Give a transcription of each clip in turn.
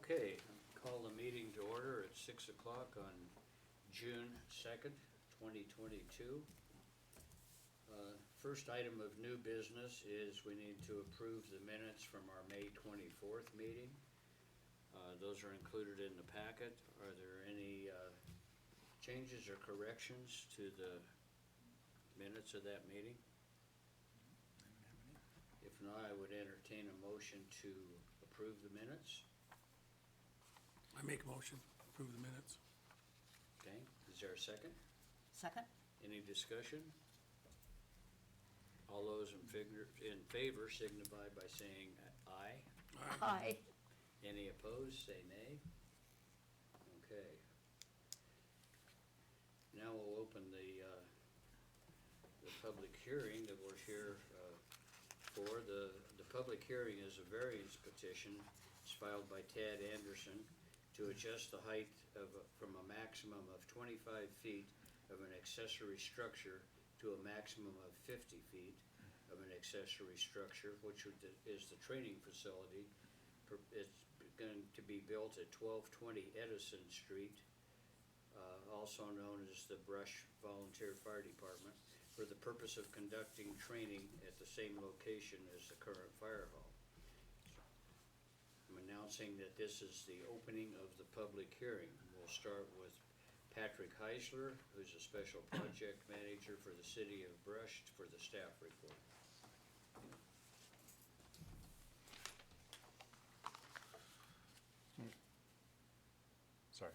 Okay, call the meeting to order at 6 o'clock on June 2nd, 2022. First item of new business is we need to approve the minutes from our May 24th meeting. Those are included in the packet. Are there any changes or corrections to the minutes of that meeting? If not, I would entertain a motion to approve the minutes. I make a motion, approve the minutes. Okay, is there a second? Second? Any discussion? All those in favor signify by saying aye. Aye. Any opposed, say nay. Okay. Now we'll open the public hearing that we're here for. The public hearing is a variance petition. It's filed by Tad Anderson to adjust the height from a maximum of 25 feet of an accessory structure to a maximum of 50 feet of an accessory structure, which is the training facility. It's going to be built at 1220 Edison Street, also known as the Brush Volunteer Fire Department, for the purpose of conducting training at the same location as the current fire hall. I'm announcing that this is the opening of the public hearing. We'll start with Patrick Heisler, who's a special project manager for the city of Brush, for the staff report. Sorry.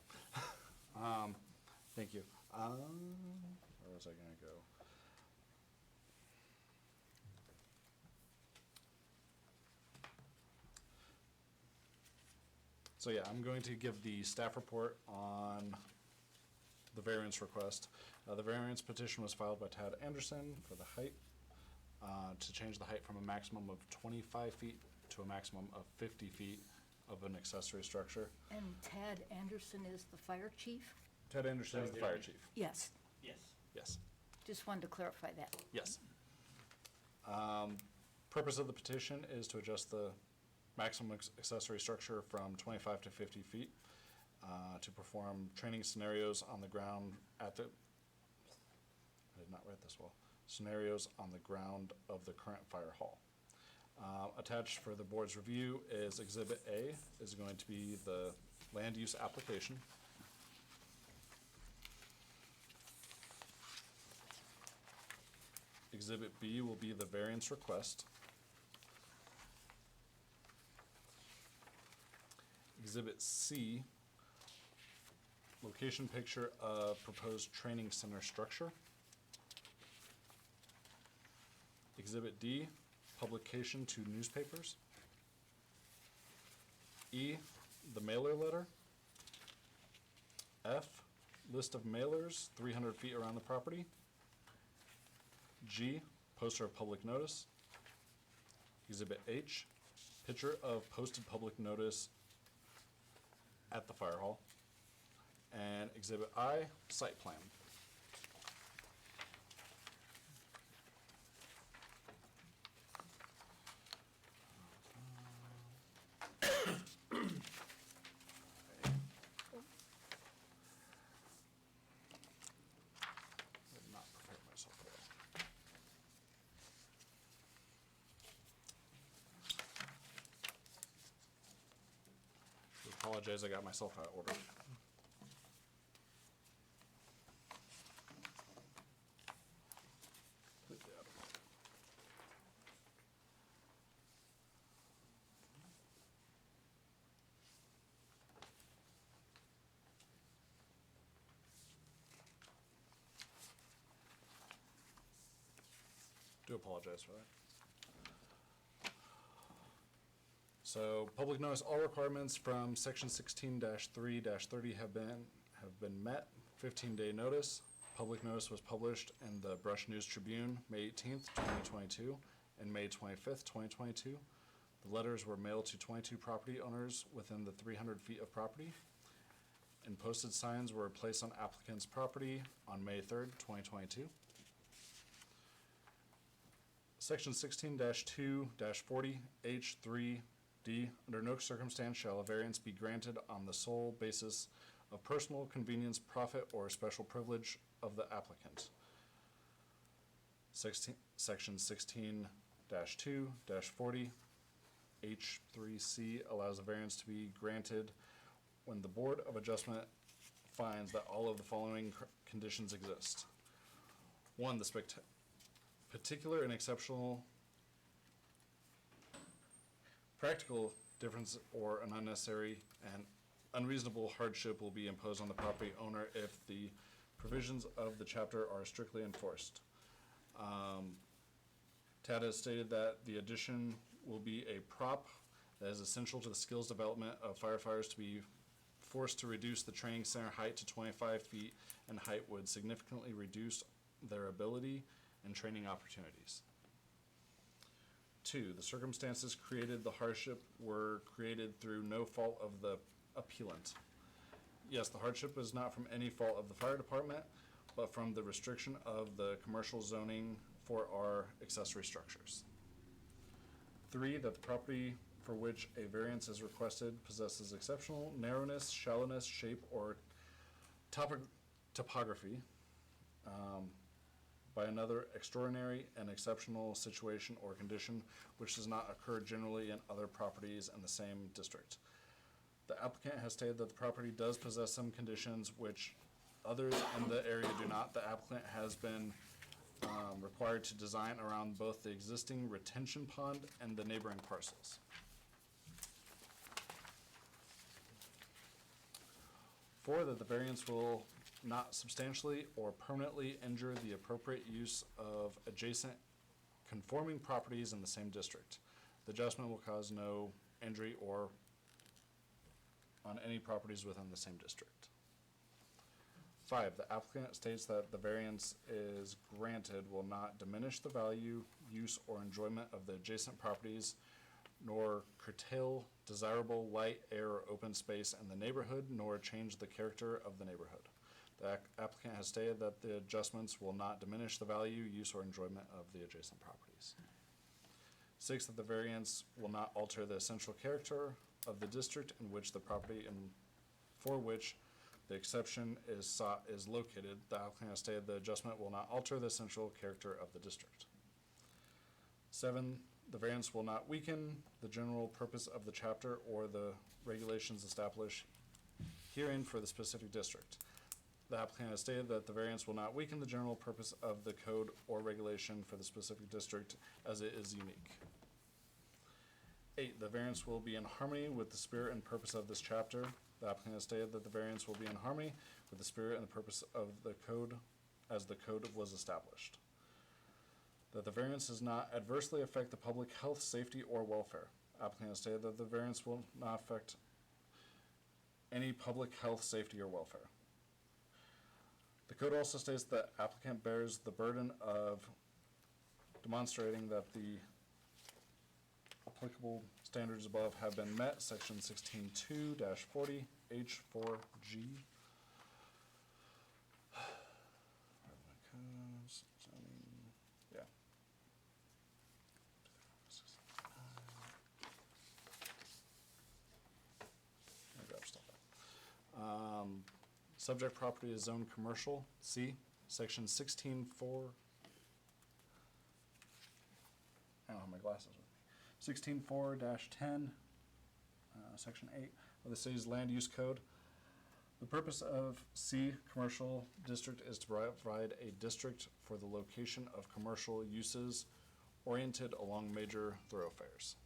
Thank you. Where was I going to go? So yeah, I'm going to give the staff report on the variance request. The variance petition was filed by Tad Anderson for the height, to change the height from a maximum of 25 feet to a maximum of 50 feet of an accessory structure. And Tad Anderson is the fire chief? Tad Anderson is the fire chief. Yes. Yes. Yes. Just wanted to clarify that. Yes. Purpose of the petition is to adjust the maximum accessory structure from 25 to 50 feet to perform training scenarios on the ground I did not write this well. Scenarios on the ground of the current fire hall. Attached for the board's review is Exhibit A, is going to be the land use application. Exhibit B will be the variance request. Exhibit C, location picture of proposed training center structure. Exhibit D, publication to newspapers. E, the mailer letter. F, list of mailers 300 feet around the property. G, poster of public notice. Exhibit H, picture of posted public notice at the fire hall. And Exhibit I, site plan. I did not prepare myself well. I apologize, I got myself out of order. Completely out of order. Do apologize for that. So, public notice, all requirements from section 16-3-30 have been met. 15-day notice. Public notice was published in the Brush News Tribune, May 18th, 2022, and May 25th, 2022. The letters were mailed to 22 property owners within the 300 feet of property, and posted signs were placed on applicant's property on May 3rd, 2022. Section 16-2-40, H3 D, under no circumstance shall a variance be granted on the sole basis of personal convenience, profit, or special privilege of the applicant. Section 16-2-40 H3C allows a variance to be granted when the Board of Adjustment finds that all of the following conditions exist. One, the particular and exceptional practical difference or an unnecessary and unreasonable hardship will be imposed on the property owner if the provisions of the chapter are strictly enforced. TAD has stated that the addition will be a prop that is essential to the skills development of firefighters. To be forced to reduce the training center height to 25 feet and height would significantly reduce their ability and training opportunities. 2, the circumstances created the hardship were created through no fault of the appellant. Yes, the hardship is not from any fault of the fire department, but from the restriction of the commercial zoning for our accessory structures. 3, that the property for which a variance is requested possesses exceptional narrowness, shallowness, shape, or topography by another extraordinary and exceptional situation or condition which does not occur generally in other properties in the same district. The applicant has stated that the property does possess some conditions which others in the area do not. The applicant has been required to design around both the existing retention pond and the neighboring parcels. 4, that the variance will not substantially or permanently injure the appropriate use of adjacent conforming properties in the same district. The adjustment will cause no injury or on any properties within the same district. 5, the applicant states that the variance is granted will not diminish the value, use, or enjoyment of the adjacent properties, nor curtail desirable light, air, or open space in the neighborhood, nor change the character of the neighborhood. The applicant has stated that the adjustments will not diminish the value, use, or enjoyment of the adjacent properties. 6, that the variance will not alter the essential character of the district in which the property and for which the exception is sought is located. The applicant has stated the adjustment will not alter the essential character of the district. 7, the variance will not weaken the general purpose of the chapter or the regulations established herein for the specific district. The applicant has stated that the variance will not weaken the general purpose of the code or regulation for the specific district as it is unique. 8, the variance will be in harmony with the spirit and purpose of this chapter. The applicant has stated that the variance will be in harmony with the spirit and the purpose of the code as the code was established. That the variance does not adversely affect the public health, safety, or welfare. Applicant has stated that the variance will not affect any public health, safety, or welfare. The code also states that applicant bears the burden of demonstrating that the applicable standards above have been met. Section 16-2-40 H4G. Yeah. Subject property is zoned commercial. C, section 16-4. I don't have my glasses with me. 16-4-10, section 8 of the city's land use code. The purpose of C, commercial district, is to provide a district for the location of commercial uses oriented along major thoroughfares.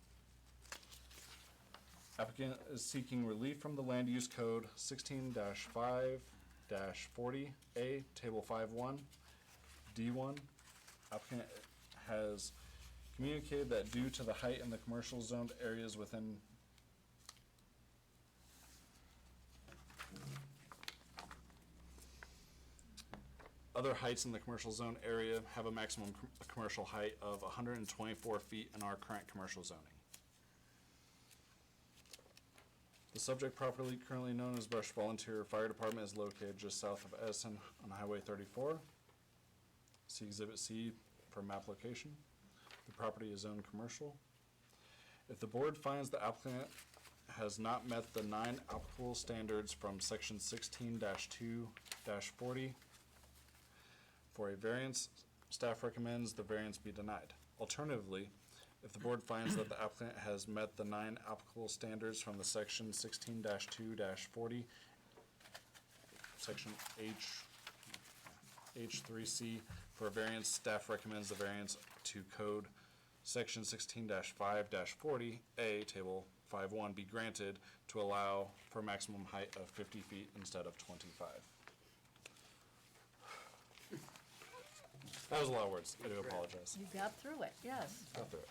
Applicant is seeking relief from the land use code 16-5-40A, table 5.1, D1. Applicant has communicated that due to the height in the commercial zoned areas within other heights in the commercial zone area have a maximum commercial height of 124 feet in our current commercial zoning. The subject property, currently known as Brush Volunteer Fire Department, is located just south of Edison on Highway 34. See Exhibit C for map location. The property is zoned commercial. If the board finds the applicant has not met the 9 applicable standards from section 16-2-40 for a variance, staff recommends the variance be denied. Alternatively, if the board finds that the applicant has met the 9 applicable standards from the section 16-2-40, section H3C for a variance, staff recommends the variance to code section 16-5-40A, table 5.1, be granted to allow for a maximum height of 50 feet instead of 25. That was a lot of words. I do apologize. You got through it, yes. Got through it.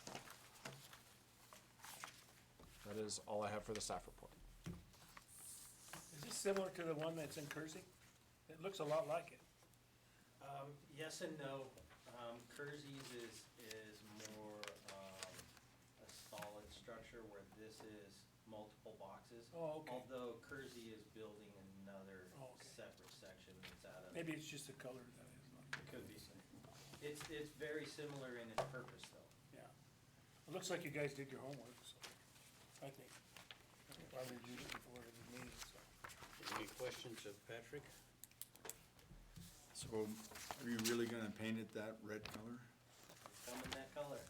That is all I have for the staff report. Is this similar to the one that's in Kersey? It looks a lot like it. Yes and no. Kersey's is more, a solid structure where this is multiple boxes. Oh, okay. Although Kersey is building another Oh, okay. separate section that's out of. Maybe it's just the color that is not. It could be. It's very similar in its purpose though. Yeah. It looks like you guys did your homework, so, I think. I reviewed it before the meeting, so. Any questions of Patrick? So, are you really gonna paint it that red color? Come in that color.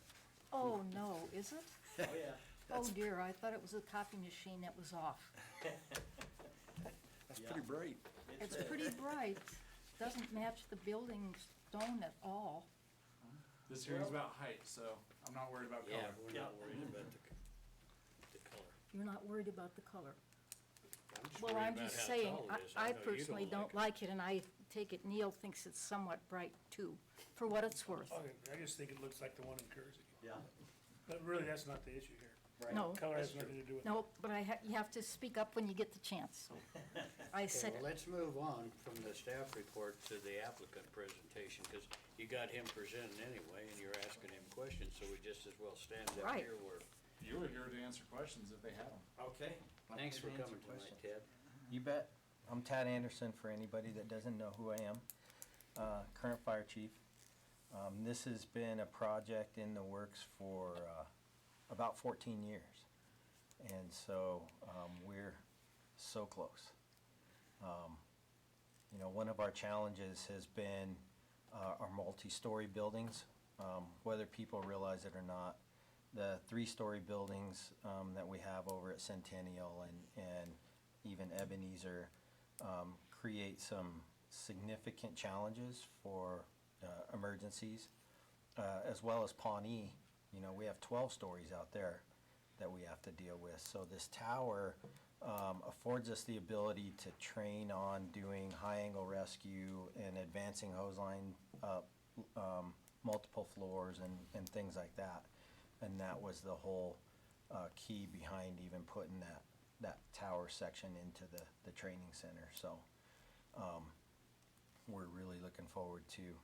Oh, no, is it? Oh, yeah. Oh dear, I thought it was a copy machine that was off. That's Yeah. pretty bright. It's pretty bright. Doesn't match the building stone at all. This hearing's about height, so I'm not worried about Yeah, color. we're not worried about the color. You're not worried about the color. I'm just Well, worried I'm about just how saying, tall it is. I know you personally don't like it, and I take it Neil thinks it's somewhat bright too, for what it's worth. I just think it looks like the one in Kersey. Yeah. But really, that's not the issue here. Right. No. Color has That's true. nothing to do with it. No, but you have to speak up when you get the chance. I Okay, said well, it. let's move on from the staff report to the applicant presentation, because you got him presenting anyway, and you're asking him questions, so we just as well stand up Right. here where. You were here to answer questions if they had them. Okay. Thanks for Happy to answer coming tonight, questions. Ted. You bet. I'm Tad Anderson, for anybody that doesn't know who I am, current fire chief. This has been a project in the works for about 14 years. And so we're so close. You know, one of our challenges has been our multi-story buildings. Whether people realize it or not, the 3-story buildings that we have over at Centennial and even Ebenezer create some significant challenges for emergencies, as well as Pawnee. You know, we have 12 stories out there that we have to deal with. So this tower affords us the ability to train on doing high-angle rescue and advancing hose line up multiple floors and things like that. And that was the whole key behind even putting that tower section into the training center. So we're really looking forward to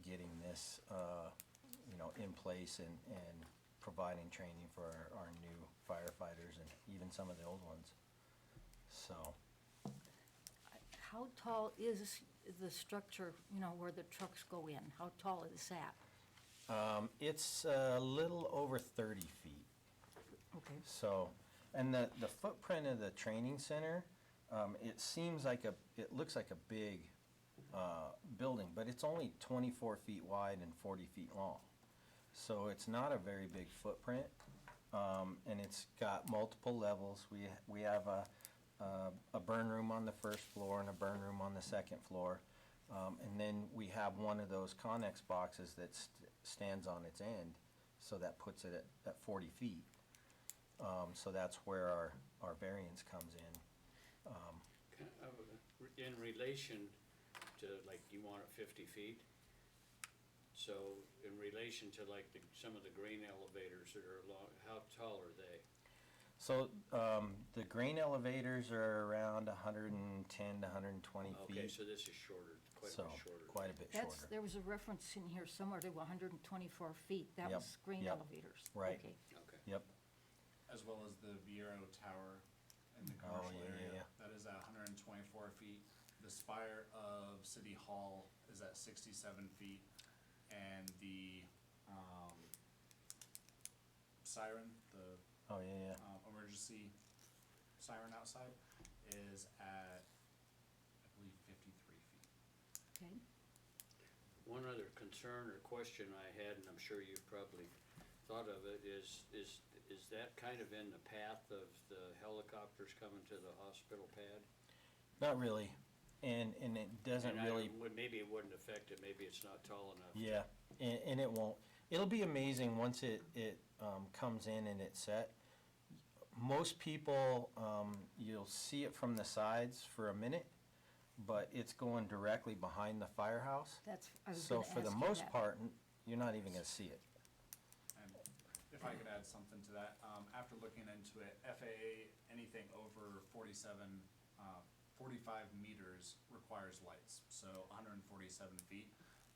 getting this you know, in place and providing training for our new firefighters and even some of the old ones. So How tall is the structure, you know, where the trucks go in? How tall is that? it's a little over 30 feet. Okay. So, and the footprint of the training center, it seems like it looks like a big building, but it's only 24 feet wide and 40 feet long. So it's not a very big footprint, and it's got multiple levels. We have a burn room on the first floor and a burn room on the second floor. And then we have one of those Connex boxes that stands on its end, so that puts it at 40 feet. So that's where our variance comes in. In relation to, like, you want it 50 feet, so in relation to like some of the grain elevators that are along, how tall are they? So the grain elevators are around 110 to 120 Okay, feet. so this is shorter, quite a So bit shorter. quite a bit That's, shorter. there was a reference in here somewhere to 124 feet. That Yep, was grain yep, elevators. right. Okay. Okay. Yep. As well as the Viero Tower in the Oh, commercial yeah, area. yeah. That is at 124 feet. The spire of City Hall is at 67 feet. And the siren, the Oh, yeah, emergency siren outside is at, I believe, 53 feet. Okay. One other concern or question I had, and I'm sure you've probably thought of it, is that kind of in the path of the helicopters coming to the hospital pad? Not really, and it doesn't And I really, don't- maybe it wouldn't affect it, maybe it's not tall enough. yeah, and it won't. It'll be amazing once it comes in and it's set. Most people, you'll see it from the sides for a minute, but it's going directly behind the firehouse. That's, I was So gonna ask for the you most that. part, you're not even gonna see it. And if I could add something to that, after looking into it, FAA, anything over 45 meters requires lights, so 147 feet.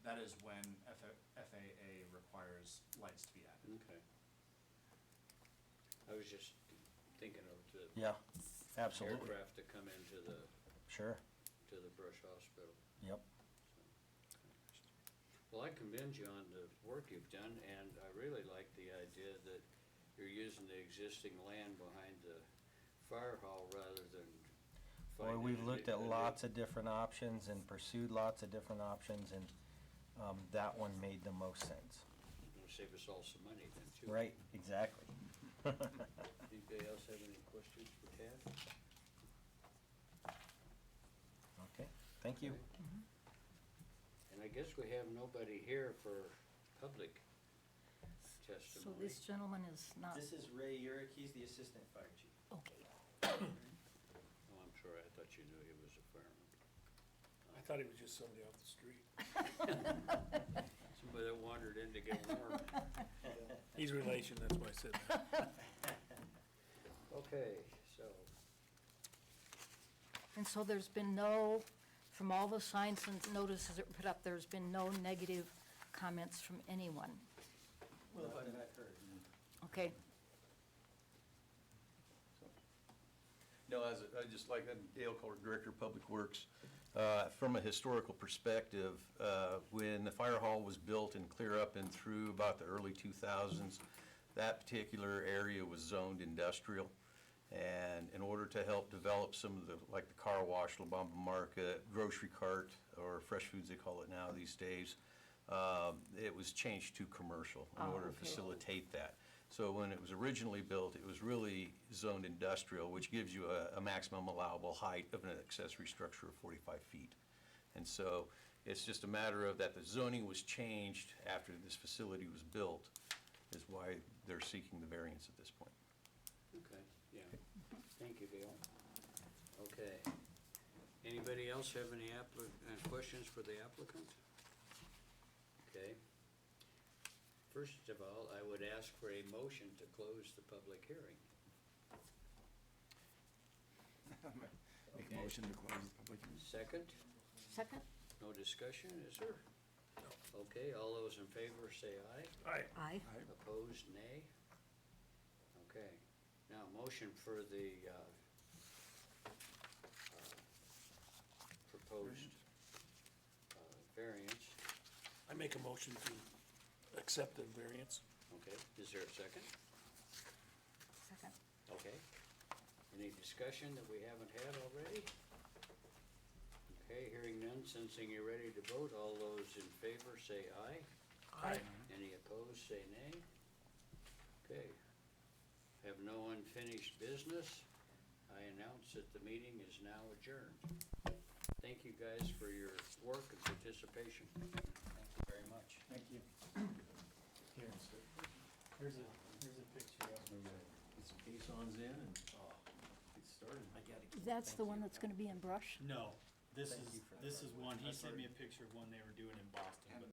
That is when FAA requires lights to be added. Okay. I was just thinking of the Yeah, absolutely, aircraft that come into the sure, Brush Hospital. yep. Well, I commend you on the work you've done, and I really like the idea that you're using the existing land behind the fire hall rather than Boy, finding we've a looked new- at lots of different options and pursued lots of different options, and that one made the most sense. It'll save us all some money then, too. Right, exactly. Anybody else have any questions for Tad? Okay, thank you. Okay. And I guess we have nobody here for public So testimony. this gentleman is not, This is Ray Urick, he's the assistant fire chief. okay. Oh, I'm sorry, I thought you knew he was a fireman. I thought he was just somebody off the street. Somebody that wandered in to get warm. He's relation, that's why I said that. Okay, so, And so there's been no, from all the signs and notices that were put up, there's been no negative comments from anyone. Well, that I've heard. Okay, No, I just like, I'm Dale Kohler, Director of Public Works. From a historical perspective, when the fire hall was built and clear up and through about the early 2000s, that particular area was zoned industrial. And in order to help develop some of the, like the car wash, La Bamba Market, grocery cart, or fresh foods they call it now these days, it was changed to commercial in Oh, order to okay. facilitate that. So when it was originally built, it was really zoned industrial, which gives you a maximum allowable height of an accessory structure of 45 feet. And so it's just a matter of that the zoning was changed after this facility was built, is why they're seeking the variance at this point. okay, yeah. Thank you, Dale. Okay. Anybody else have any questions for the applicant? Okay. First of all, I would ask for a motion to close the public hearing. Make a motion to close the public hearing. Second, second? no discussion, is there? Okay, all those in favor say aye. Aye. Aye. Opposed, nay? Okay, now motion for the proposed variance. I make a motion to accept the variance. Okay, is there a second? Second. Okay. Any discussion that we haven't had already? Okay, hearing none, sensing you're ready to vote, all those in favor say aye. Aye. Any opposed, say nay. Okay. Have no unfinished business. I announce that the meeting is now adjourned. Thank you guys for your work and participation. Thank you very much. Thank you. Here, here's a picture of Get some caissons in and get started. I gotta keep. That's the one that's gonna be in brush? No, this Thank is, you for that, this by is the way. one, he I've sent me heard- a picture of one they were doing in Boston, but